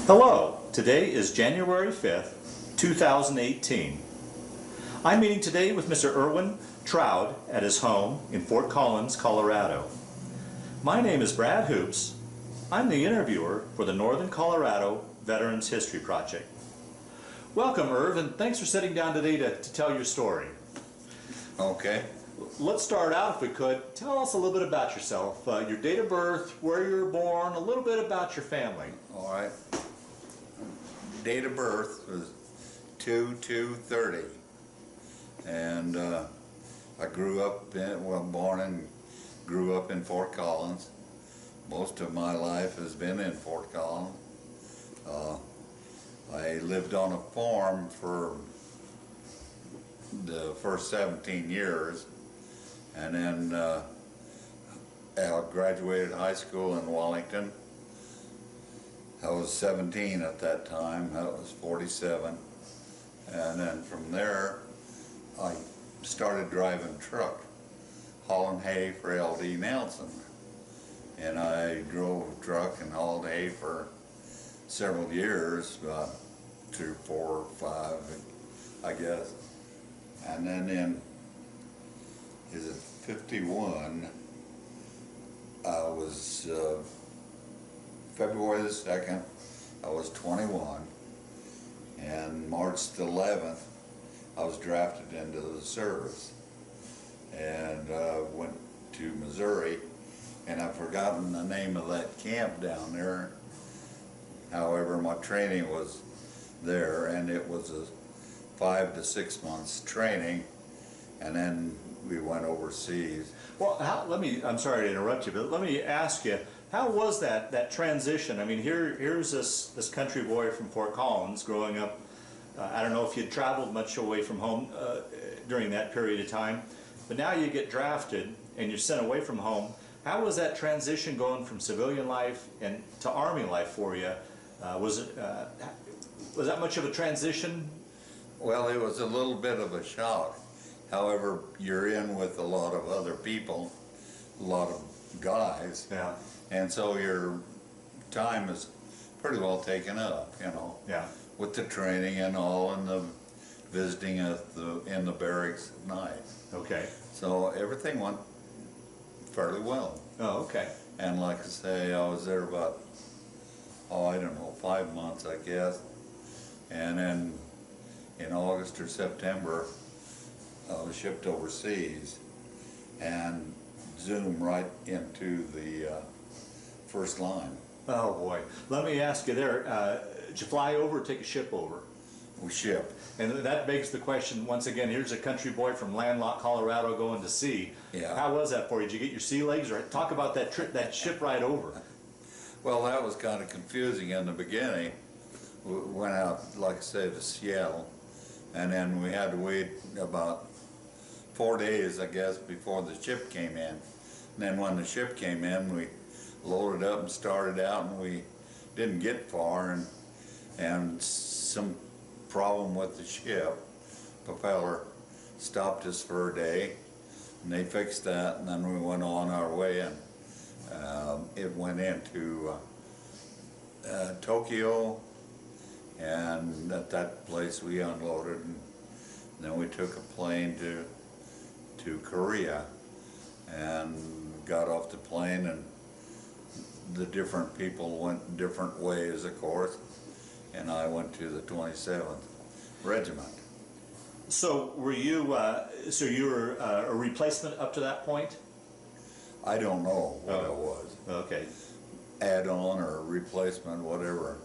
Hello, today is January 5th, 2018. I'm meeting today with Mr. Irvin Troudt at his home in Fort Collins, Colorado. My name is Brad Hoops. I'm the interviewer for the Northern Colorado Veterans History Project. Welcome, Irvin. Thanks for sitting down today to tell your story. Okay. Let's start out, if we could. Tell us a little bit about yourself, your date of birth, where you were born, a little bit about your family. All right. Date of birth was 2/2/30, and I grew up born and grew up in Fort Collins. Most of my life has been in Fort Collins. I lived on a farm for the first 17 years, and then I graduated high school in Wellington. I was 17 at that time. I was 47, and then from there I started driving truck, hauling hay for L.D. Nelson, and I drove a truck and hauled hay for several years, about 3 or 4 or 5, I guess. And then in 51, I was February the 2nd, I was 21, and March the 11th, I was drafted into the service, and went to Missouri, and I've forgotten the name of that camp down there. However, my training was there, and it was a 5 to 6 months training, and then we went overseas. Well, I'm sorry to interrupt you, but let me ask you, how was that transition? I mean, here's this country boy from Fort Collins growing up. I don't know if you'd traveled much away from home during that period of time, but now you get drafted and you're sent away from home. How was that transition going from civilian life and to Army life for you? Was that much of a transition? Well, it was a little bit of a shock. However, you're in with a lot of other people, a lot of guys, yeah, and so your time is pretty well taken up, you know, yeah, with the training and all, and the visiting in the barracks at night. okay. So everything went fairly well. Oh, okay. And like I say, I was there about, I don't know, 5 months, I guess. And then in August or September, I was shipped overseas and zoomed right into the first line. Oh boy. Let me ask you there, did you fly over or take a ship over? We shipped. And that begs the question, once again, here's a country boy from landlocked Colorado going to sea. Yeah. How was that for you? Did you get your sea legs? Or talk about that trip, that ship ride over. Well, that was kind of confusing in the beginning. We went out, like I say, to Seattle, and then we had to wait about 4 days, I guess, before the ship came in. And then when the ship came in, we loaded up and started out, and we didn't get far, and some problem with the ship propeller stopped us for a day, and they fixed that, and then we went on our way, and it went into Tokyo, and at that place we unloaded, and then we took a plane to Korea and got off the plane, and the different people went different ways, of course, and I went to the 27th Regiment. So were you, so you were a replacement up to that point? I don't know what I was. Okay. Add-on or replacement, whatever.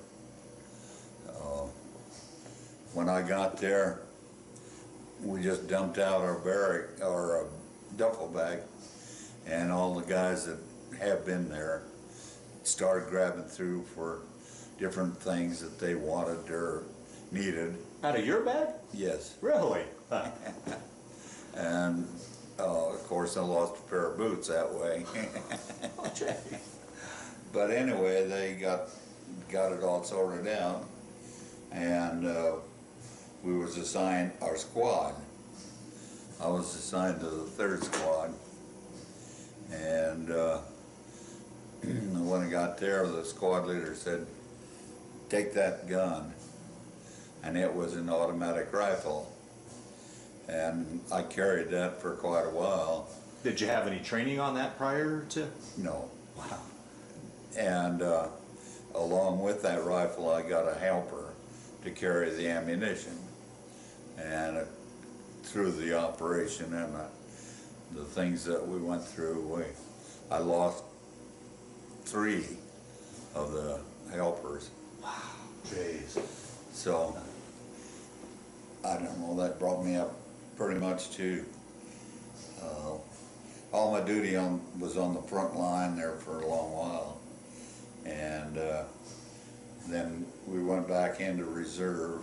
When I got there, we just dumped out our duffel bag, and all the guys that have been there started grabbing through for different things that they wanted or needed. Out of your bag? Yes. Really? Huh. And of course I lost a pair of boots that way. Okay. But anyway, they got it all sorted out, and we was assigned our squad. I was assigned to the 3rd squad, and when I got there, the squad leader said, take that gun, and it was an automatic rifle, and I carried that for quite a while. Did you have any training on that prior to? No. Wow. And along with that rifle, I got a helper to carry the ammunition. And through the operation and the things that we went through, I lost 3 of the helpers. Wow. Jeez. So, I don't know, that brought me up pretty much to, all my duty was on the front line there for a long while. And then we went back into reserve.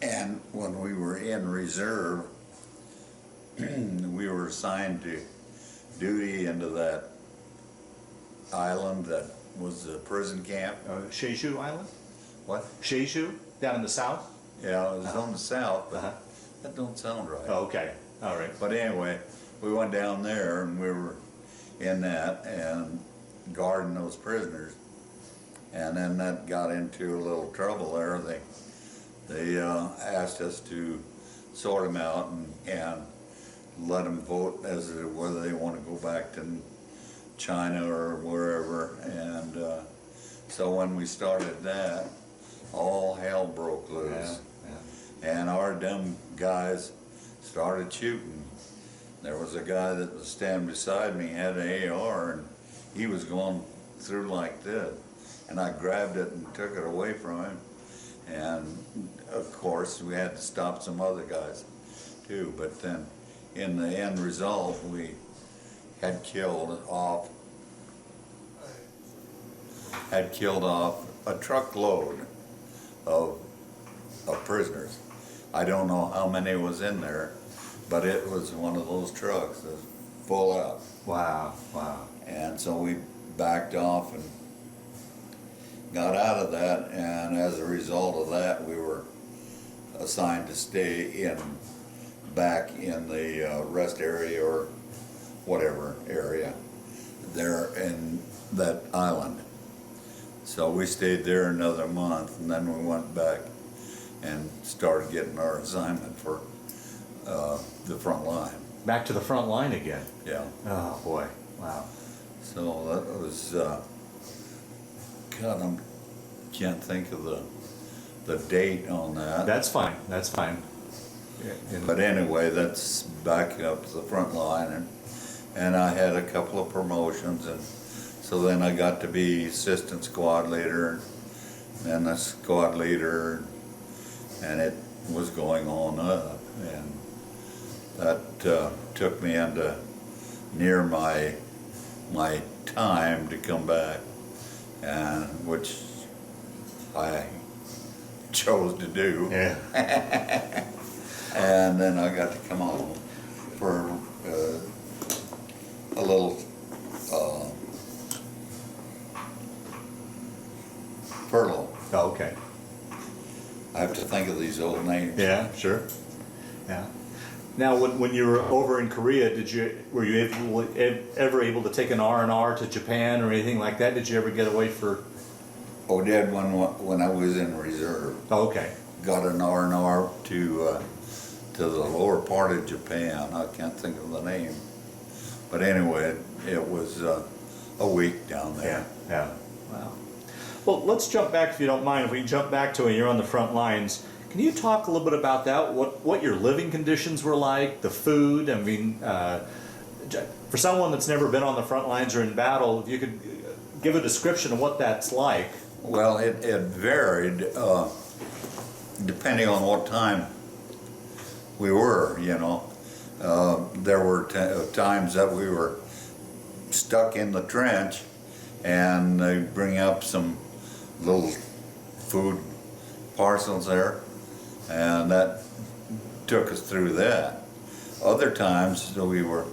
And when we were in reserve, we were assigned to duty into that island that was the prison camp. Jeju Island? What? Jeju? Down in the south? Yeah, it was on the south, but that don't sound right. Oh, okay. All right. But anyway, we went down there and we were in that and guarding those prisoners. And then that got into a little trouble there. They asked us to sort them out and let them vote as to whether they want to go back to China or wherever. And so when we started that, all hell broke loose. Yeah. And our dumb guys started shooting. There was a guy that was standing beside me, had an AR, and he was going through like this. And I grabbed it and took it away from him. And of course, we had to stop some other guys too. But then in the end result, we had killed off a truckload of prisoners. I don't know how many was in there, but it was one of those trucks that was full up. Wow, wow. And so we backed off and got out of that, and as a result of that, we were assigned to stay back in the rest area or whatever area there in that island. So we stayed there another month, and then we went back and started getting our assignment for the front line. Back to the front line again? Yeah. Oh, boy. Wow. So that was, God, I can't think of the date on that. That's fine. That's fine. Yeah, But anyway, that's back up to the front line, and I had a couple of promotions, and so then I got to be assistant squad leader, and a squad leader, and it was going on up, and that took me into near my time to come back, and which I chose to do. Yeah. And then I got to come home for a little furlough. Oh, okay. I have to think of these old names. Yeah, sure. Yeah. Now, when you were over in Korea, were you ever able to take an R&R to Japan or anything like that? Did you ever get away for? Oh, did when I was in reserve. Oh, okay. Got an R&R to the lower part of Japan. I can't think of the name, but anyway, it was a week down there. Yeah. Wow. Well, let's jump back, if you don't mind. If we jump back to when you're on the front lines, can you talk a little bit about that? What your living conditions were like, the food? I mean, for someone that's never been on the front lines or in battle, if you could give a description of what that's like. Well, it varied depending on what time we were, you know. There were times that we were stuck in the trench and they bring up some little food parcels there, and that took us through that. Other times we were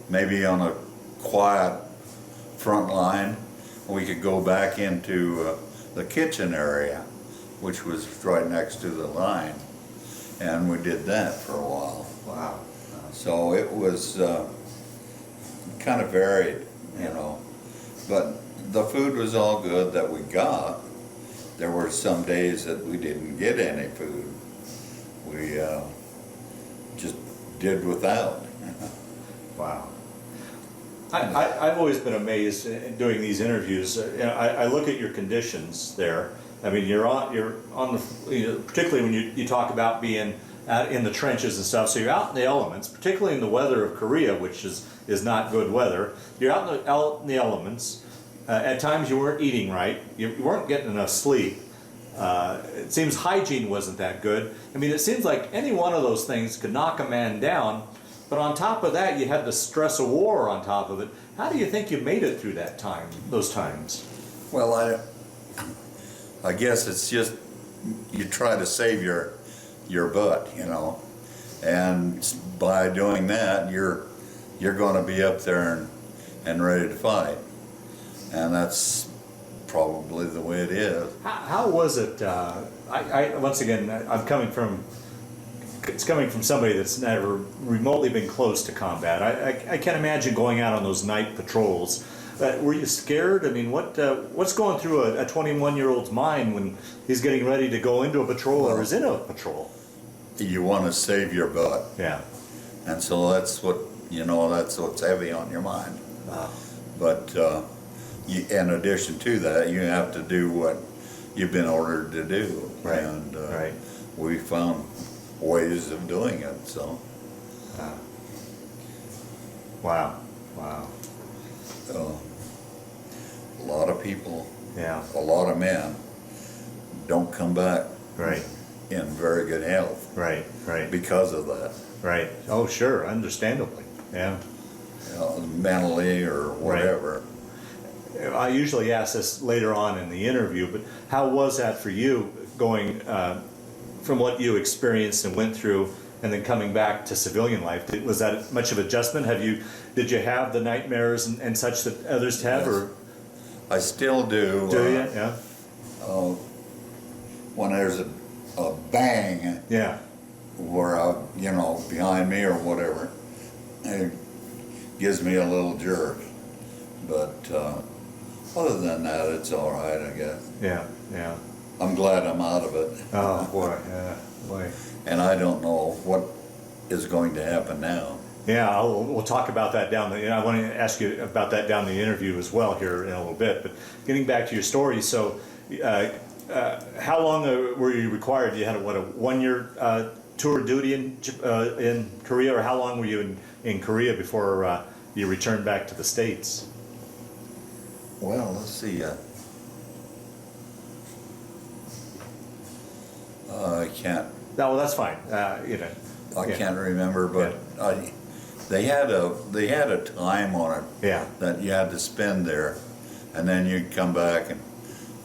maybe on a quiet front line, we could go back into the kitchen area, which was right next to the line, and we did that for a while. Wow. So it was kind of varied, you know, but the food was all good that we got, there were some days that we didn't get any food. We just did without. Wow. I've always been amazed in doing these interviews. You know, I look at your conditions there. I mean, you're on the, you know, particularly when you talk about being out in the trenches and stuff. So you're out in the elements, particularly in the weather of Korea, which is not good weather. You're out in the elements. At times you weren't eating right. You weren't getting enough sleep. It seems hygiene wasn't that good. I mean, it seems like any one of those things could knock a man down. But on top of that, you had the stress of war on top of it. How do you think you made it through that time, those times? Well, I guess it's just you try to save your butt, you know, and by doing that, you're going to be up there and ready to fight, and that's probably the way it is. How was it? Once again, it's coming from somebody that's never remotely been close to combat. I can't imagine going out on those night patrols. Were you scared? I mean, what's going through a 21-year-old's mind when he's getting ready to go into a patrol or is in a patrol? You want to save your butt. Yeah. And so that's what's heavy on your mind. Wow. But in addition to that, you have to do what you've been ordered to do. Right. And right. we found ways of doing it, so. Wow. Wow. A lot of people, Yeah. a lot of men don't come back Right. in very good health Right. Right. because of that. Right. Oh, sure. Understandably. Yeah. You know, mentally or whatever. I usually ask this later on in the interview, but how was that for you going from what you experienced and went through and then coming back to civilian life? Was that much of adjustment? Did you have the nightmares and such that others have? Yes. Or I still do. do you? Yeah. When there's a bang Yeah. where behind me or whatever, it gives me a little jerk. But other than that, it's all right, I guess. Yeah. Yeah. I'm glad I'm out of it. Oh boy. Yeah. Boy. And I don't know what is going to happen now. Yeah, we'll talk about that I want to ask you about that down the interview as well here in a little bit. But getting back to your story, so how long were you required? You had a 1-year tour of duty in Korea, or how long were you in Korea before you returned back to the States? Well, let's see. I can't. No, well, that's fine. I can't remember, but they had a time on it Yeah. that you had to spend there, and then you'd come back and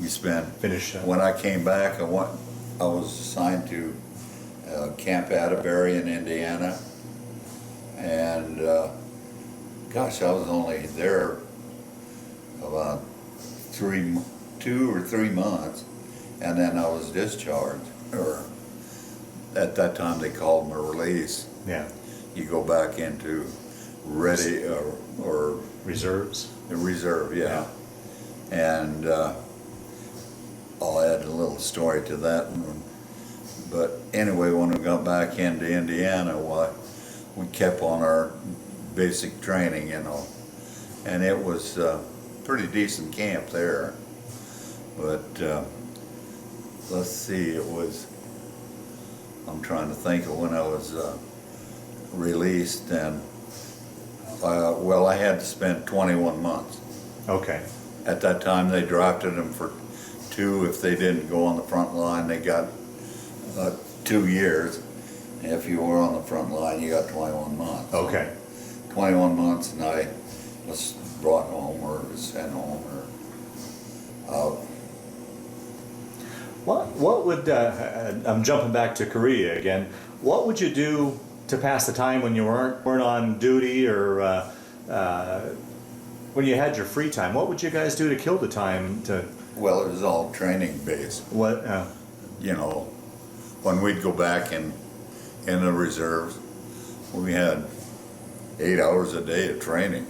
you spend. Finish. When I came back, I was assigned to Camp Atterbury in Indiana, and gosh, I was only there about 2 or 3 months, and then I was discharged, or at that time they called them a release. Yeah. You go back into ready or Reserves. the reserve, yeah. And I'll add a little story to that one. But anyway, when we got back into Indiana, we kept on our basic training, and it was pretty decent camp there. But let's see, I'm trying to think of when I was released, and I had to spend 21 months. Okay. At that time, they drafted them for 2. If they didn't go on the front line, they got 2 years. If you were on the front line, you got 21 months. Okay. 21 months, and I was brought home or sent home or out. What would I'm jumping back to Korea again. What would you do to pass the time when you weren't on duty, or when you had your free time? What would you guys do to kill the time? Well, it was all training based. What? When we'd go back in the reserves, we had 8 hours a day of training.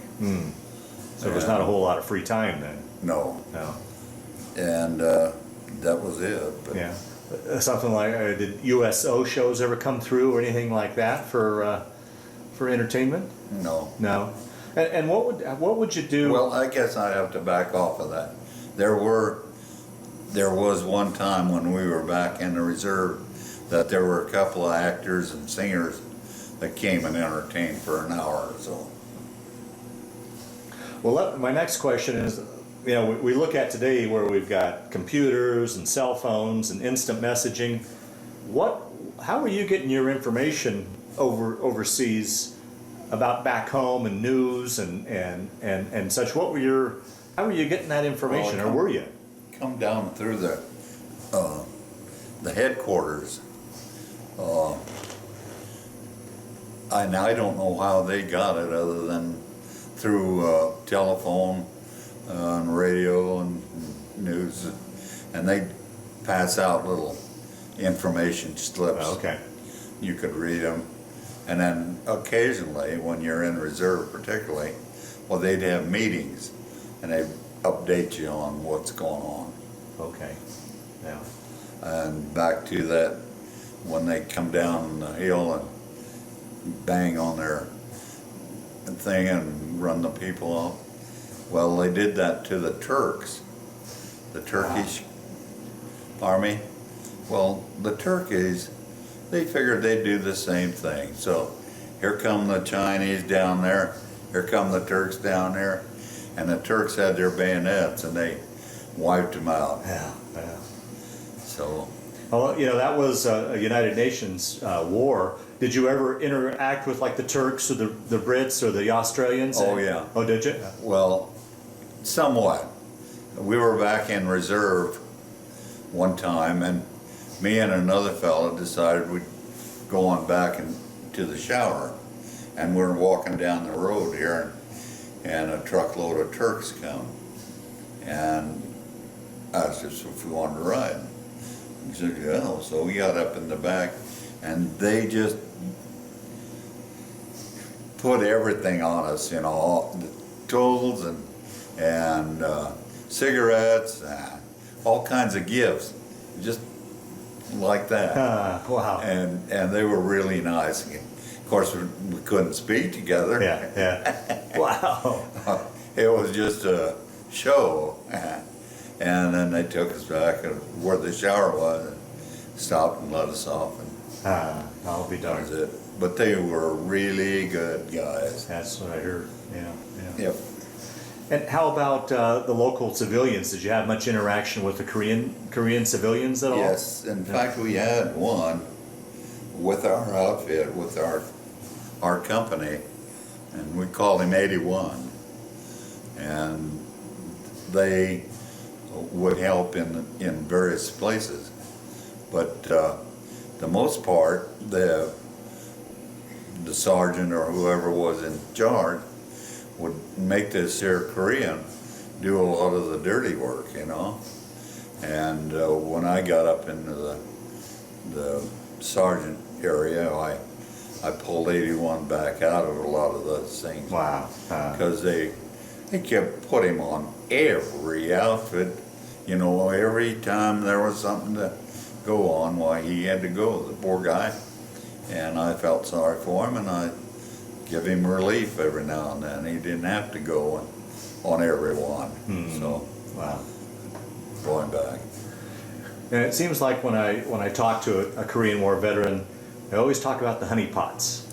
So there's not a whole lot of free time then. No. No. And that was it. But Yeah. Something like, did USO shows ever come through or anything like that for entertainment? no. No. And what would you do? Well, I guess I have to back off of that. There was one time when we were back in the reserve that there were a couple of actors and singers that came and entertained for an hour or so. Well, my next question is, you know, we look at today where we've got computers and cell phones and instant messaging. How are you getting your information overseas about back home and news and such? How were you getting that information, or were you? Come down through the headquarters. And I don't know how they got it other than through telephone and radio and news, and they pass out little information slips. Oh, okay. You could read them, and then occasionally when you're in reserve particularly, well, they'd have meetings and they'd update you on what's going on. Okay. Yeah. And back to that, when they come down the hill and bang on their thing and run the people off. Well, they did that to the Turks, the Turkish army. Well, the Turkeys, they figured they'd do the same thing. So here come the Chinese down there, here come the Turks down there, and the Turks had their bayonets and they wiped them out. Yeah. Yeah. So, Well, you know, that was a United Nations war. Did you ever interact with like the Turks or the Brits or the Australians? oh yeah. Oh, did you? Well, somewhat. We were back in reserve one time, and me and another fellow decided we'd go on back to the shower. And we're walking down the road here, and a truckload of Turks come. And I asked us if we wanted to ride. He said, yeah. So we got up in the back, and they just put everything on us, you know, all the tools and cigarettes, all kinds of gifts, just like that. Wow. And they were really nice. Of course, we couldn't speak together. Yeah, yeah. Wow. It was just a show. And then they took us back where the shower was and stopped and let us off. And I'll be that darned. was it. But they were really good guys. That's what I heard. Yeah, yeah. Yep. And how about the local civilians? Did you have much interaction with the Korean civilians at all? Yes. In fact, we had one with our outfit, with our company, and we called him 81. And they would help in various places. But the most part, the sergeant or whoever was in charge would make this here Korean do a lot of the dirty work, you know. And when I got up into the sergeant area, I pulled 81 back out of a lot of those things. Wow. Because they kept putting him on every outfit, you know, every time there was something to go on, why he had to go, the poor guy. And I felt sorry for him, and I give him relief every now and then. He didn't have to go on every one. So, Wow. going back. And it seems like when I talk to a Korean War veteran, they always talk about the honey pots.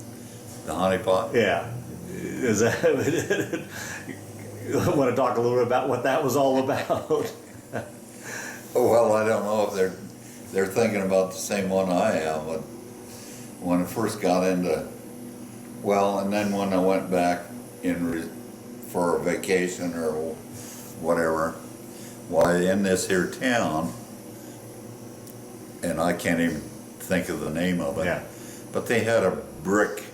The honeypot? Yeah. Is that? I want to talk a little bit about what that was all about. Well, I don't know if they're thinking about the same one I am, but when I first got into, well, and then when I went back for a vacation or whatever, why in this here town, and I can't even think of the name of it, Yeah. but they had a brick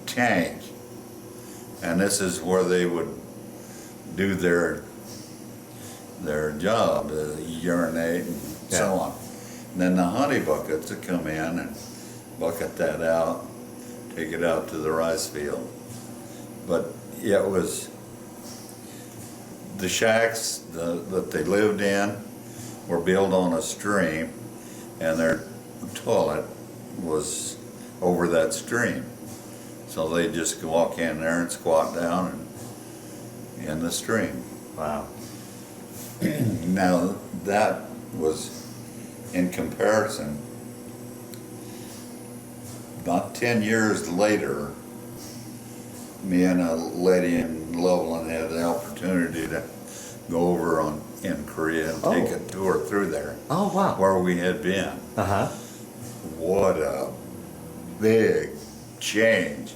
tank, and this is where they would do their job, urinate and so on. And then the honey buckets would come in and bucket that out, take it out to the rice field. But yeah, it was the shacks that they lived in, were built on a stream, and their toilet was over that stream. So they just walk in there and squat down and in the stream. Wow. Now that was in comparison. Not 10 years later, me and a lady in Loveland had the opportunity to go over in Korea and take a tour through there. Oh, wow. Where we had been. Uh-huh. What a big change.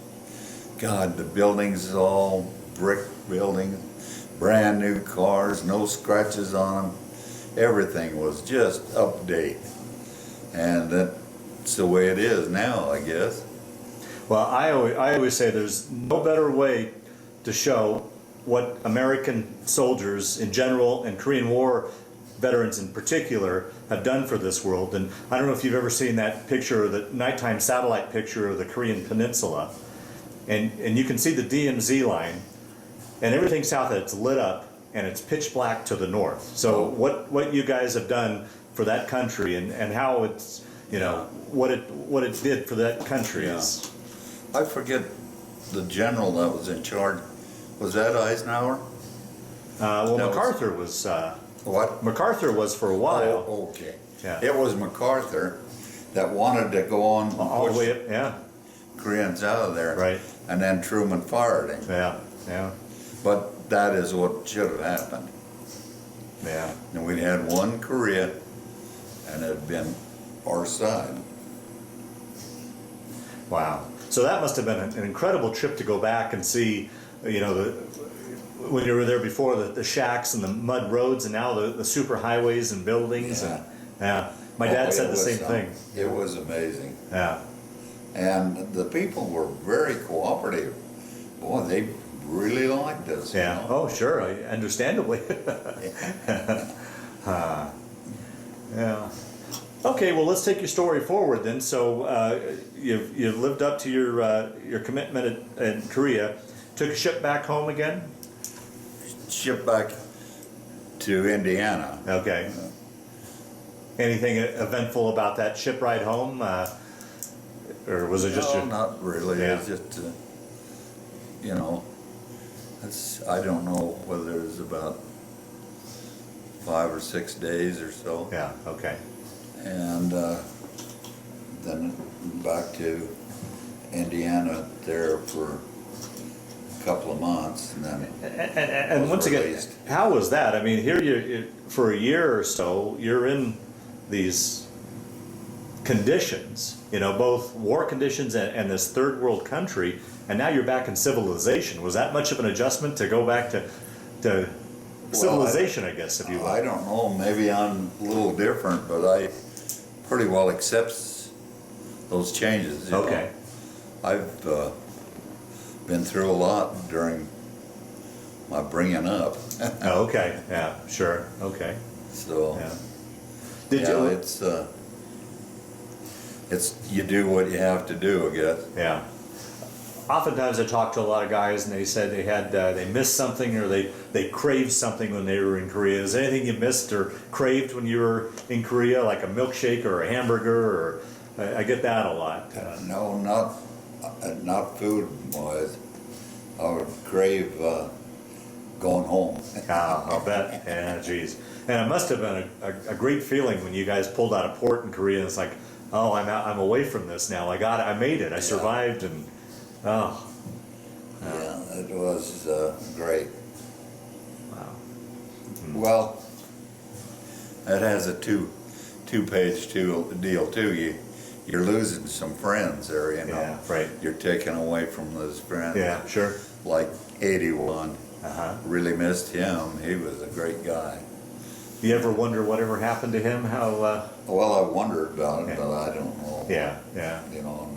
God, the buildings all brick buildings, brand new cars, no scratches on them. Everything was just update. And that's the way it is now, I guess. Well, I always say there's no better way to show what American soldiers in general and Korean War veterans in particular have done for this world. And I don't know if you've ever seen that picture, the nighttime satellite picture of the Korean Peninsula. And you can see the DMZ line, and everything south of it's lit up, and it's pitch black to the north. So what you guys have done for that country, and how it's, you know, what it did for that country is. I forget the general that was in charge. Was that Eisenhower? Well, That MacArthur was. What? MacArthur was for a while. Oh, okay. Yeah. It was MacArthur that wanted to go on and All the push way up, yeah. Koreans out of there. Right. And then Truman fired him. Yeah, yeah, But that is what should have happened. yeah. And we'd had one Korea, and it had been our side. Wow. So that must have been an incredible trip to go back and see, you know, when you were there before, the shacks and the mud roads, and now the super highways and buildings. Yeah. And, yeah. My dad said It the was, same thing. It was amazing. Yeah. And the people were very cooperative. Boy, they really liked us. Yeah. You know? Oh, sure. Understandably. Yeah. Okay. Well, let's take your story forward then. So you've lived up to your commitment in Korea. Took a ship back home again. Shipped back to Indiana. Okay. Anything eventful about that ship ride home, or was it just No, your? not really. Yeah. It's just, you know, I don't know whether it was about 5 or 6 days or so. Yeah. Okay. And then back to Indiana there for a couple of months, and then And was once again, released. how was that? I mean, here you for a year or so, you're in these conditions, you know, both war conditions and this third world country, and now you're back in civilization. Was that much of an adjustment to go back to civilization, I guess, if you will? I don't know, maybe I'm a little different, but I pretty well accept those changes. You know. Okay. I've been through a lot during my bringing up. Oh, okay. Yeah. Sure. Okay. So, Yeah. Did yeah, you? it's you do what you have to do, I guess. Yeah. Oftentimes I talk to a lot of guys and they said they missed something, or they craved something when they were in Korea. Is there anything you missed or craved when you were in Korea, like a milkshake or a hamburger? Or I get that a lot. No, not food wise. I would crave going home. I'll bet. Yeah, geez. And it must have been a great feeling when you guys pulled out of port in Korea. And it's like, oh, I'm away from this now. I made it. I survived, and oh. Yeah, it was great. Wow. Well, it has a two-page deal too. You're losing some friends there, you know. Yeah, right. You're taken away from those friends. Yeah, sure. Like 81. Uh-huh. Really missed him. He was a great guy. You ever wonder whatever happened to him? How? Well, I wondered about it, Yeah. but I don't know. Yeah, yeah. You know,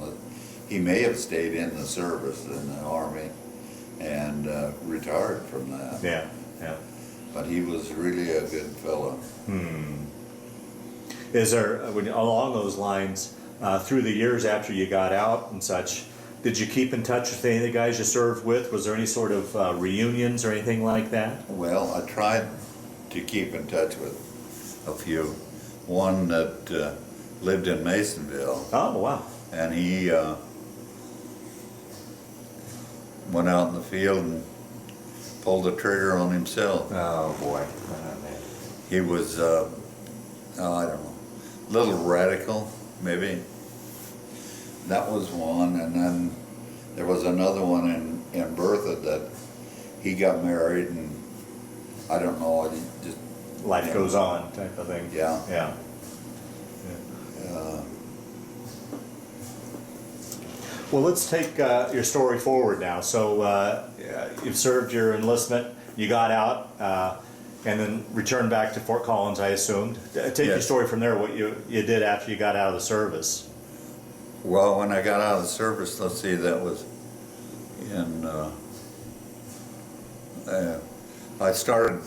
he may have stayed in the service in the Army and retired from that. Yeah, yeah. But he was really a good fellow. Is there, along those lines, through the years after you got out and such, did you keep in touch with any of the guys you served with? Was there any sort of reunions or anything like that? Well, I tried to keep in touch with a few. One that lived in Masonville, Oh, wow. and he went out in the field and pulled the trigger on himself. Oh, boy. Oh, man. He was, I don't know, a little radical, maybe. That was one, and then there was another one in Bertha that he got married, and I don't know, he just... Life goes on type of thing. Yeah. Yeah. Well, let's take your story forward now. So you've served your enlistment, you got out, and then returned back to Fort Collins, I assumed. Take your Yes. story from there, what you did after you got out of the service. Well, when I got out of the service, let's see, that was in, I started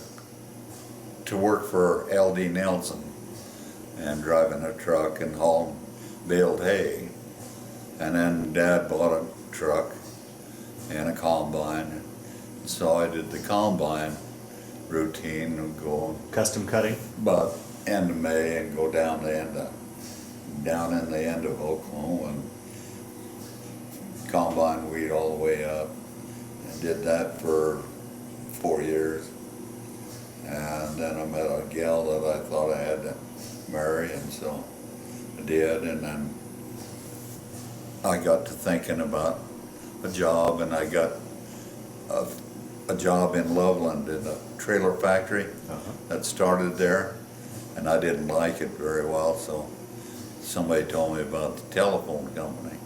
to work for L.D. Nelson and driving a truck and hauling baled hay. And then Dad bought a truck and a combine. So I did the combine routine and go Custom cutting? about end of May and go down in the end of Oklahoma and combine wheat all the way up. And did that for 4 years. And then I met a gal that I thought I had to marry, and so I did. And then I got to thinking about a job, and I got a job in Loveland in a trailer factory that started there, and I didn't like it very well, so somebody told me about the telephone company.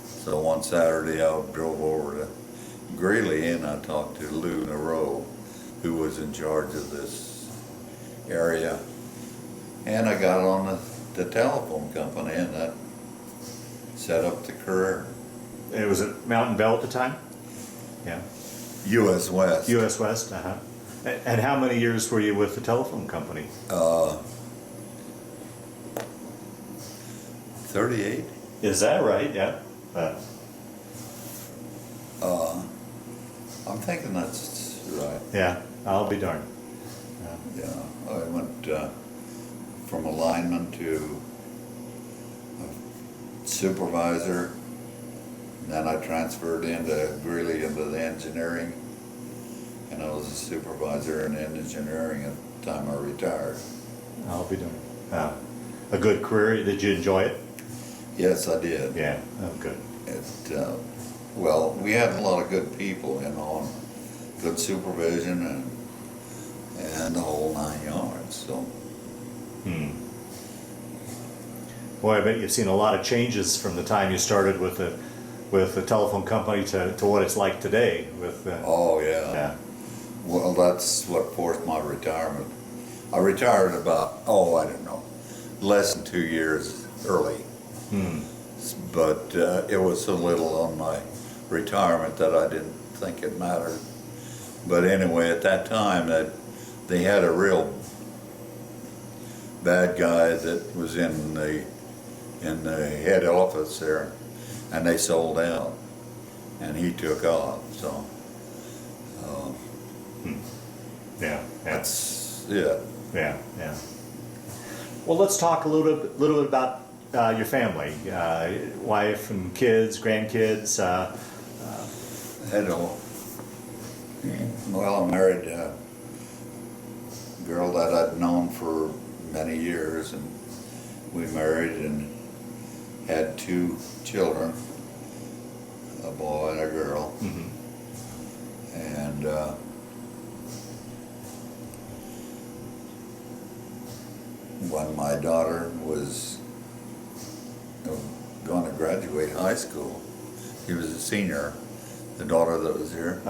So one Saturday I drove over to Greeley and I talked to Lou Nareau, who was in charge of this area, and I got on the telephone company, and that set up the career. It was at Mountain Bell at the time? Yeah. U.S. West. U.S. West, And how many years were you with the telephone company? 38. Is that right? Yeah. I'm thinking that's right. Yeah, I'll be darned. Yeah, I went from a lineman to a supervisor, and then I transferred into Greeley into the engineering, and I was a supervisor in engineering at the time I retired. I'll be darned. A good career. Did you enjoy it? Yes, I did. Yeah. Oh, good. Well, we had a lot of good people, you know, and good supervision and the whole 9 yards. So. Boy, I bet you've seen a lot of changes from the time you started with the telephone company to what it's like today. Oh yeah. Yeah. Well, that's what forced my retirement. I retired about, I don't know, less than 2 years early. But it was so little on my retirement that I didn't think it mattered. But anyway, at that time, that they had a real bad guy that was in the head office there, and they sold out, and he took off. So Yeah. that's it. Yeah. Well, let's talk a little bit about your family, wife and kids, grandkids. Well, I married a girl that I'd known for many years, and we married and had 2 children, a boy and a girl. And when my daughter was going to graduate high school, she was a senior, the daughter that was here.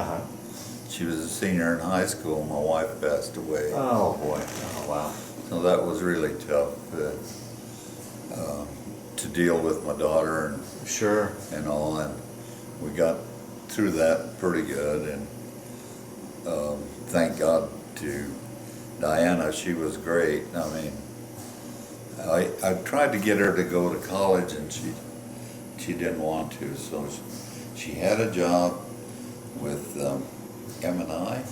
She was a senior in high school. My wife passed away. Oh boy! Oh wow! So that was really tough to deal with my daughter and Sure. and all, and we got through that pretty good. And thank God to Diana, she was great. I mean, I tried to get her to go to college, and she didn't want to. So she had a job with M&I.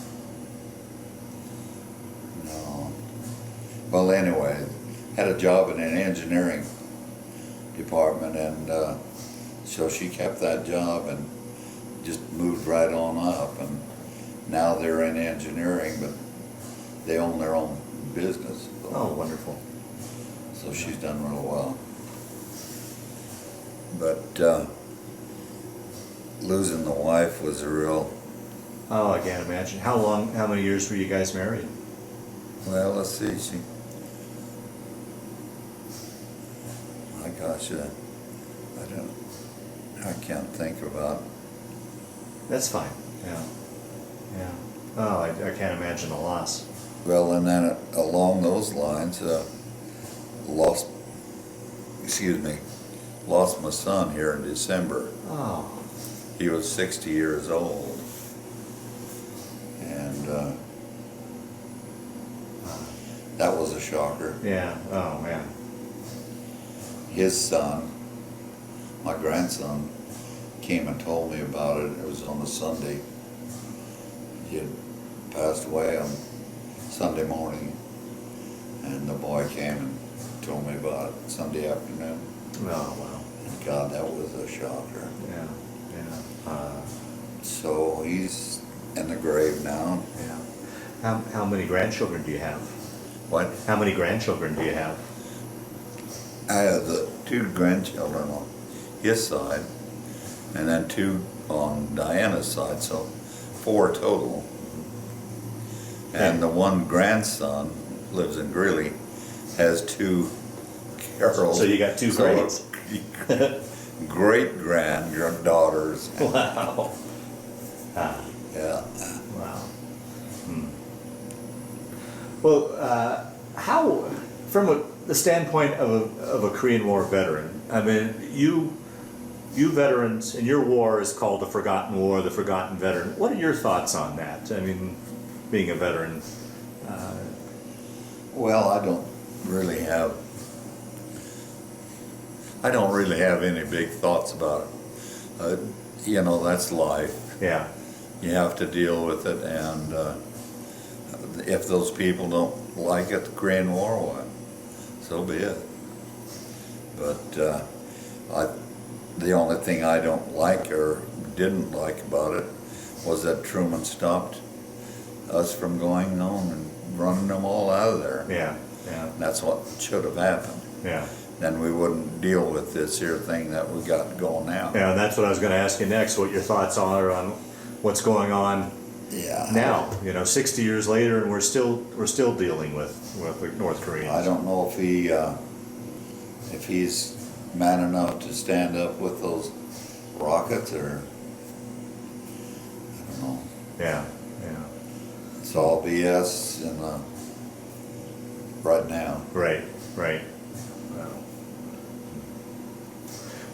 No, Well, anyway, had a job in an engineering department, and so she kept that job and just moved right on up, and now they're in engineering, but they own their own business. Oh, wonderful. So she's done real well. But losing the wife was a real, Oh, I can't imagine. How many years were you guys married? well, let's see, my gosh, I can't think about. That's fine. Yeah. Yeah. Oh, I can't imagine the loss. Well, and then along those lines, lost my son here in December. Oh. He was 60 years old, and that was a shocker. Yeah. Oh, man. His son, my grandson, came and told me about it. It was on a Sunday. He had passed away on Sunday morning, and the boy came and told me about it Sunday afternoon. Oh, wow. And God, that was a shocker. Yeah. Yeah. So he's in the grave now. Yeah. How many grandchildren do you have? What? How many grandchildren do you have? I have the 2 grandchildren on his side, and then 2 on Diana's side, so 4 total. And the one grandson lives in Greeley, has 2 Carols. So you got 2 greats. Great granddaughters. Wow. Yeah. Wow. Hmm. Well, how, from the standpoint of a Korean War veteran, I mean, you veterans, and your war is called the Forgotten War, the Forgotten Veteran. What are your thoughts on that? I mean, being a veteran. Well, I don't really have any big thoughts about it. You know, that's life. Yeah. You have to deal with it, and if those people don't like it, the Korean War, well, so be it. But the only thing I don't like or didn't like about it was that Truman stopped us from going on and running them all out of there. Yeah. Yeah. That's what should have happened. Yeah. Then we wouldn't deal with this here thing that we got going now. Yeah, and that's what I was going to ask you next. What your thoughts are on what's going on now? 60 years later, and we're still dealing with the North Koreans. I don't know if he's man enough to stand up with those rockets, or I don't know. Yeah, yeah. It's all BS right now. Right, right.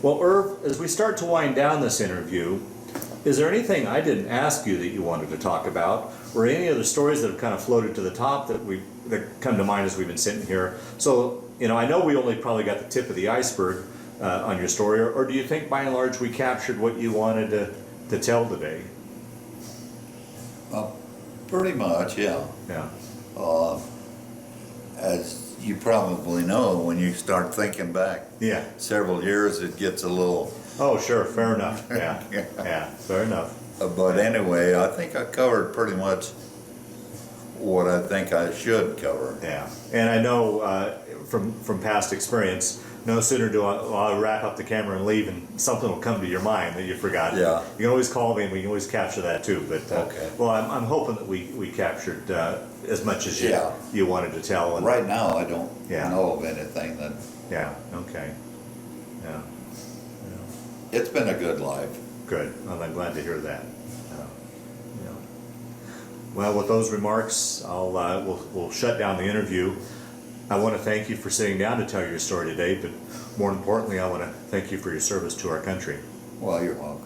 Well, Irv, as we start to wind down this interview, is there anything I didn't ask you that you wanted to talk about, or any other stories that have kind of floated to the top that come to mind as we've been sitting here? So, I know we only probably got the tip of the iceberg on your story, or do you think by and large we captured what you wanted to tell today? Pretty much, yeah. Yeah. As you probably know, when you start thinking back Yeah. several years, it gets a little... Oh, sure, fair enough. Yeah, yeah, fair enough. But anyway, I think I covered pretty much what I think I should cover. Yeah, and I know from past experience, no sooner do I wrap up the camera and leave, and something will come to your mind that you forgot. Yeah. You can always call me, and we can always capture that too. But okay. Well, I'm hoping that we captured as much as you wanted to tell. And, right now, I don't Yeah. know of anything that... Yeah. Okay. Yeah. It's been a good life. Good. Well, I'm glad to hear that. Yeah. Well, with those remarks, we'll shut down the interview. I want to thank you for sitting down to tell your story today, but more importantly, I want to thank you for your service to our country. Well, you're welcome.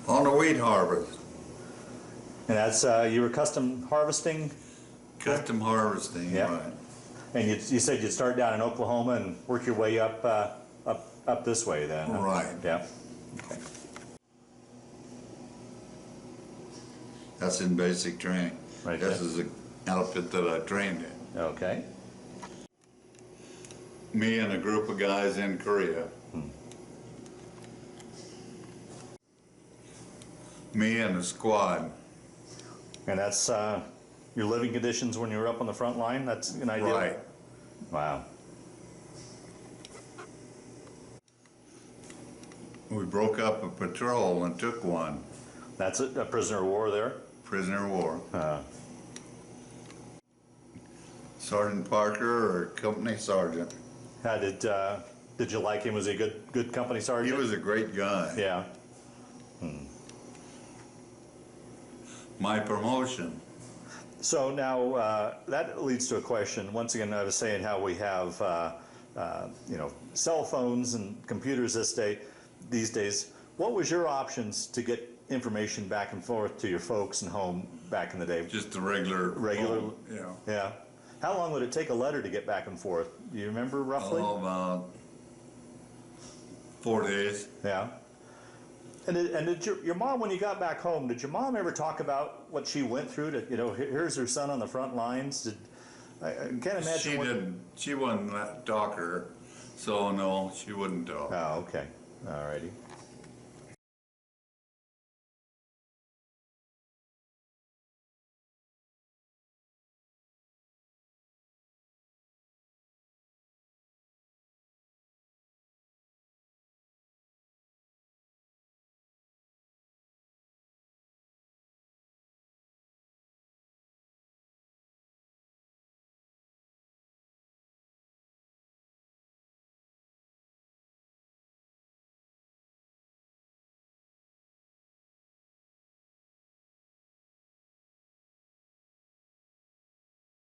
On the wheat harvest. And that's you were custom harvesting? Custom harvesting, Yeah. right. And you said you'd start down in Oklahoma and work your way up this way then? Huh? Right. Yeah. Okay. That's in basic training. Right This there. is the outfit that I trained in. Okay. Me and a group of guys in Korea. Me and a squad. And that's your living conditions when you were up on the front line? That's an idea? Right. Wow. We broke up a patrol and took one. That's a prisoner of war there? Prisoner of war. Sergeant Parker or company sergeant. How did you like him? Was he a good company He sergeant? was a great guy. Yeah. My promotion. So now that leads to a question. Once again, I was saying how we have you know, cell phones and computers these days. What was your options to get information back and forth to your folks and home back in the day? Just the regular. phone, you know. Yeah. How long would it take a letter to get back and forth? Do you remember roughly? Oh, about 4 days. Yeah. And did your mom, when you got back home, did your mom ever talk about what she went through? To, you know, here's her son on the front lines. I can't imagine. She didn't. She wasn't that talker, so no, she wouldn't talk. Oh, okay. All righty.